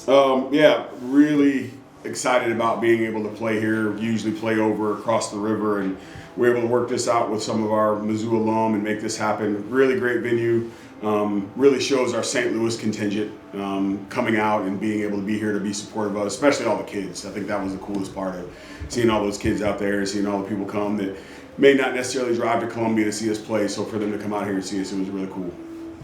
Yeah, really excited about being able to play here. Usually play over across the river, and we're able to work this out with some of our Mizzou alum and make this happen. Really great venue. Really shows our St. Louis contingent coming out and being able to be here to be supportive of us, especially all the kids. I think that was the coolest part of seeing all those kids out there and seeing all the people come that may not necessarily drive to Columbia to see us play. So for them to come out here and see us, it was really cool.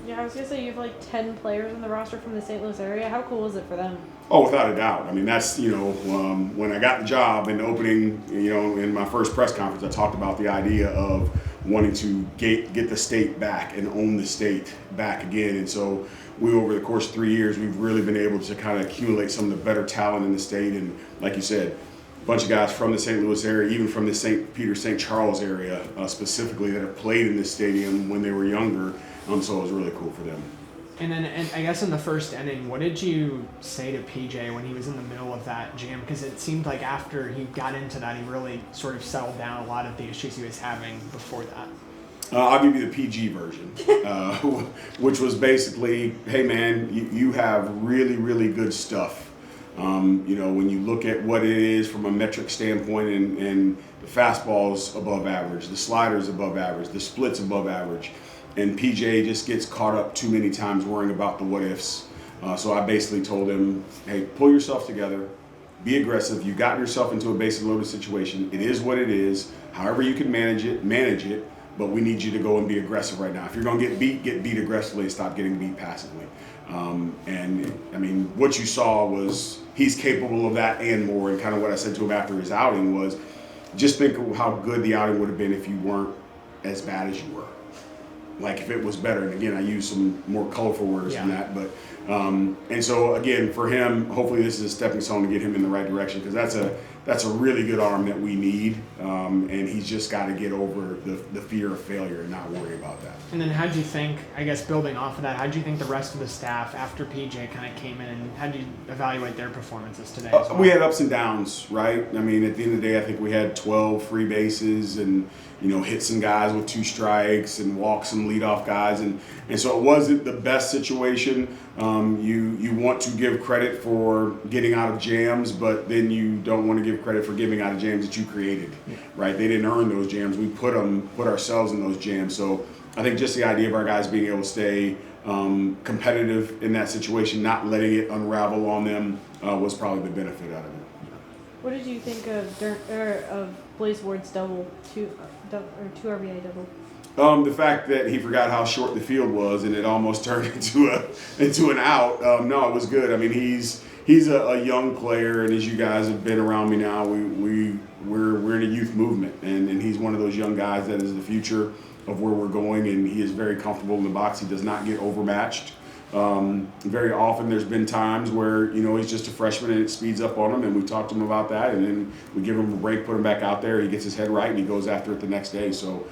Yeah, I was going to say you have like 10 players on the roster from the St. Louis area. How cool was it for them? Oh, without a doubt. I mean, that's, when I got the job in the opening, in my first press conference, I talked about the idea of wanting to get the state back and own the state back again. And so over the course of 3 years, we've really been able to kind of accumulate some of the better talent in the state. And like you said, a bunch of guys from the St. Louis area, even from the St. Peter, St. Charles area specifically, that have played in this stadium when they were younger. So it was really cool for them. And then, I guess in the first inning, what did you say to PJ when he was in the middle of that jam? Because it seemed like after he got into that, he really sort of settled down a lot of the issues he was having before that. I'll give you the PG version, which was basically, hey man, you have really, really good stuff. When you look at what it is from a metric standpoint, and the fastball's above average, the slider's above average, the split's above average. And PJ just gets caught up too many times worrying about the what ifs. So I basically told him, hey, pull yourself together, be aggressive. You've gotten yourself into a bases loaded situation. It is what it is. However you can manage it. But we need you to go and be aggressive right now. If you're going to get beat aggressively and stop getting beat passively. And I mean, what you saw was he's capable of that and more. And kind of what I said to him after his outing was, just think of how good the outing would have been if you weren't as bad as you were. Like if it was better. And again, I use some more colorful words than that. But and so again, for him, hopefully this is a stepping stone to get him in the right direction, because that's a really good arm that we need. And he's just got to get over the fear of failure and not worry about that. And then how do you think, I guess building off of that, how do you think the rest of the staff after PJ kind of came in, and how do you evaluate their performances today as well? We had ups and downs, right? I mean, at the end of the day, I think we had 12 free bases and, hit some guys with 2 strikes and walked some leadoff guys. And so it wasn't the best situation. You want to give credit for getting out of jams, but then you don't want to give credit for giving out of jams that you created, right? They didn't earn those jams. We put ourselves in those jams. So I think just the idea of our guys being able to stay competitive in that situation, not letting it unravel on them, was probably the benefit out of it. What did you think of Blaze Ward's two RBI double? The fact that he forgot how short the field was and it almost turned into an out. No, it was good. I mean, he's a young player, and as you guys have been around me now, we're in a youth movement, and he's one of those young guys that is the future of where we're going, and he is very comfortable in the box. He does not get overmatched. Very often there's been times where, he's just a freshman and it speeds up on him, and we talk to him about that, and then we give him a break, put him back out there, he gets his head right, and he goes after it the next day. So,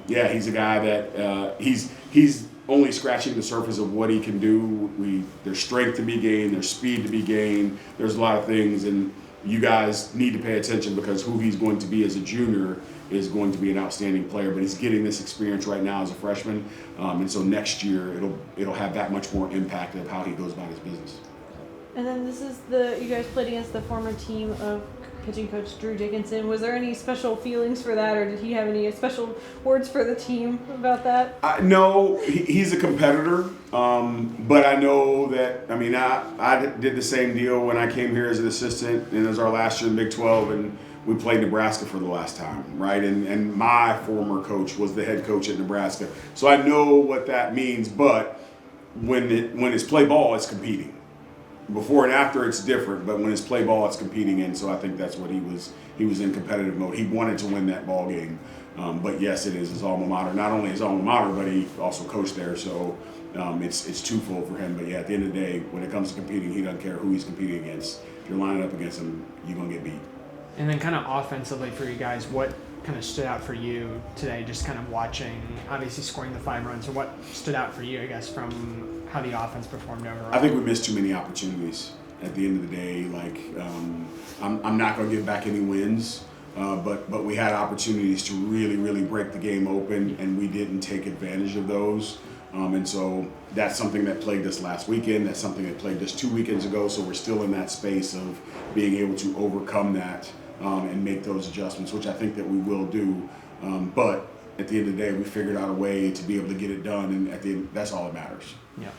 he's a guy that he's only scratching the surface of what he can do. There's strength to be gained, there's speed to be gained, there's a lot of things, and you guys need to pay attention, because who he's going to be as a junior is going to be an outstanding player, but he's getting this experience right now as a freshman, and so next year it'll have that much more impact of how he goes about his business. And then you guys played against the former team of pitching coach Drew Dickinson. Was there any special feelings for that, or did he have any special words for the team about that? No, he's a competitor, but I know that, I did the same deal when I came here as an assistant, and it was our last year in Big 12, and we played Nebraska for the last time, right? And my former coach was the head coach at Nebraska. So I know what that means, but when it's play ball, it's competing. Before and after, it's different, but when it's play ball, it's competing in. So I think that's what he was in competitive mode. He wanted to win that ball game. But yes, it is his alma mater. Not only his alma mater, but he also coached there. So it's twofold for him. But yeah, at the end of the day, when it comes to competing, he doesn't care who he's competing against. If you're lining up against him, you're going to get beat. And then kind of offensively for you guys, what kind of stood out for you today, just kind of watching, obviously scoring the 5 runs, or what stood out for you, I guess, from how the offense performed overall? I think we missed too many opportunities at the end of the day. I'm not going to give back any wins, but we had opportunities to really, really break the game open, and we didn't take advantage of those. And so that's something that plagued us last weekend. That's something that plagued us 2 weekends ago. So we're still in that space of being able to overcome that and make those adjustments, which I think that we will do. But at the end of the day, we figured out a way to be able to get it done, and at the end, that's all that matters. Yeah.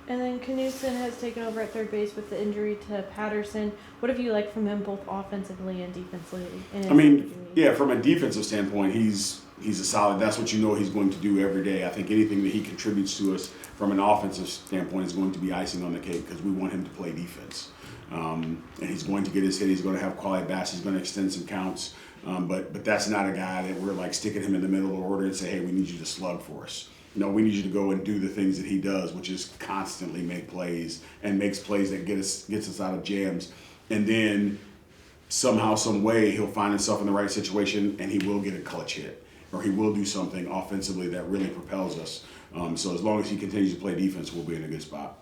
And then Knudsen has taken over at third base with the injury to Patterson. What have you liked from him both offensively and defensively? I mean, yeah, from a defensive standpoint, he's a solid. That's what you know he's going to do every day. I think anything that he contributes to us from an offensive standpoint is going to be icing on the cake because we want him to play defense. And he's going to get his hit. He's going to have quality bats. He's going to extend some counts. But that's not a guy that we're like sticking him in the middle of the order and say, hey, we need you to slug for us. No, we need you to go and do the things that he does, which is constantly make plays and makes plays that gets us out of jams. And then somehow, some way, he'll find himself in the right situation and he will get a clutch hit or he will do something offensively that really propels us. So as long as he continues to play defense, we'll be in a good spot.